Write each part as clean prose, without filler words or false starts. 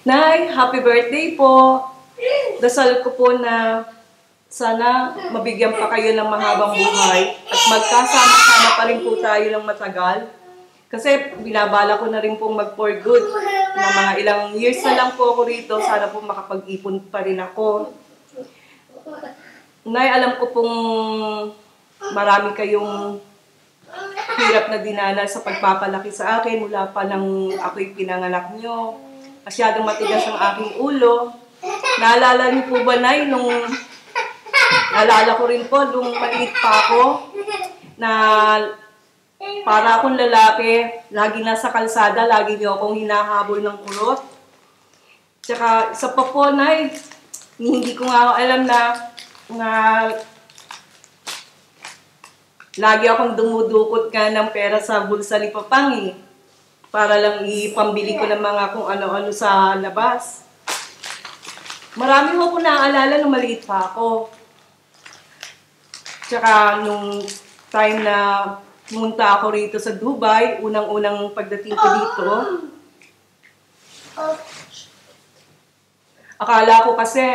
Nay, happy birthday po. Dasal ko po na sana mabigyan pa kayo ng mahabang buhay at magkasama-sama pa rin po tayo ng matagal. Kasi binabala ko na rin pong mag-for good na mga ilang years na lang po ako rito. Sana po makapag-ipon pa rin ako. Nay, alam ko pong marami kayong hirap na dinala sa pagpapalaki sa akin mula pa nang ako'y pinanganak nyo. Masyadong matigas ang aking ulo. Naalala niyo po ba, Nay, naalala ko rin po, nung maliit pa ako, na para akong lalaki, lagi nasa kalsada, lagi niyo akong hinahabol ng kulot. Tsaka, isa pa po, Nay, hindi ko nga alam na lagi akong dumudukot ka ng pera sa bulsa ni Papang para lang ipambili ko ng mga kung ano-ano sa labas. Marami mo ko naaalala nung maliit pa ako. Tsaka nung time na pumunta ako rito sa Dubai, unang-unang pagdating ko dito, akala ko kasi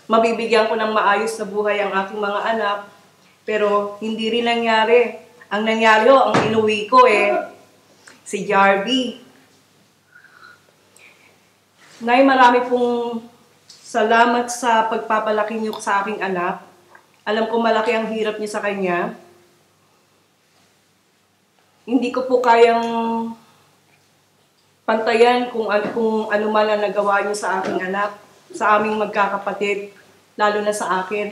mabibigyan ko ng maayos na buhay ang aking mga anak, pero hindi rin nangyari. Ang nangyari ang inuwi ko si Jarby. Nay, marami pong salamat sa pagpapalaki niyo sa aking anak. Alam ko malaki ang hirap niyo sa kanya. Hindi ko po kayang pantayan kung ano man ang nagawa niyo sa aking anak, sa aming magkakapatid, lalo na sa akin.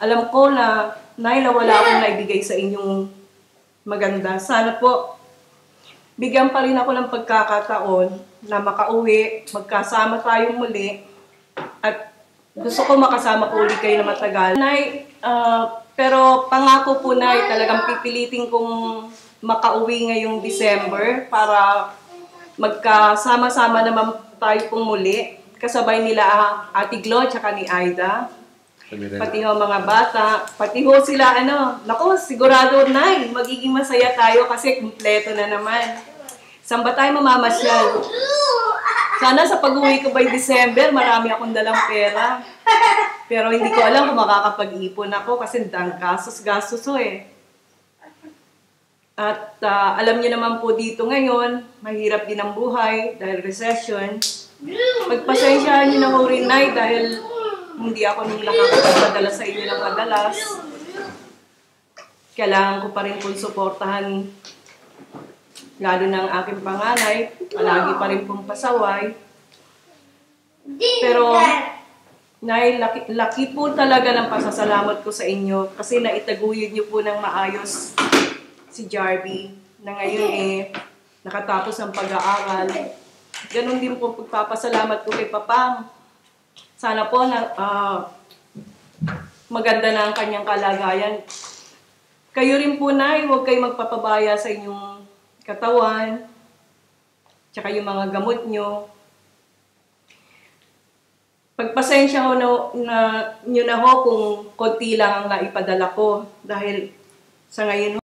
Alam ko na, Nay, wala akong naibigay sa inyong maganda. Sana po, bigyan pa rin ako ng pagkakataon na makauwi, magkasama tayong muli, at gusto ko makasama ko ulit kayo na matagal. Nay, pero pangako po, Nay, talagang pipilitin kong makauwi ngayong December para magkasama-sama naman tayo pong muli. Kasabay nila Ate Glo at ni Aida. Pati ho mga bata, pati ho sila naku, sigurado, Nay, magiging masaya tayo kasi kumpleto na naman. Saan ba tayo mamamasyal? Sana sa pag-uwi ko by December, marami akong dalang pera. Pero hindi ko alam kung makakapag-ipon ako kasi gastos At alam niyo naman po dito ngayon, mahirap din ang buhay dahil recession. Pagpasensyahan niyo na ho rin, Nay, dahil hindi ako nung nakakapagpadala sa inyo ng madalas. Kailangan ko pa rin pong suportahan, lalo ng aking panganay. Palagi pa rin pong pasaway. Pero, Nay, laki po talaga ng pasasalamat ko sa inyo kasi naitaguyod niyo po ng maayos si Jarby na ngayon nakatapos ang pag-aaral. Ganon din po pagpapasalamat ko kay Papang. Sana po na maganda na ang kanyang kalagayan. Kayo rin po, Nay, huwag kayo magpapabaya sa inyong katawan, tsaka yung mga gamot nyo. Pagpasensya ho nyo na ho kung konti lang ang naipadala ko dahil sa ngayon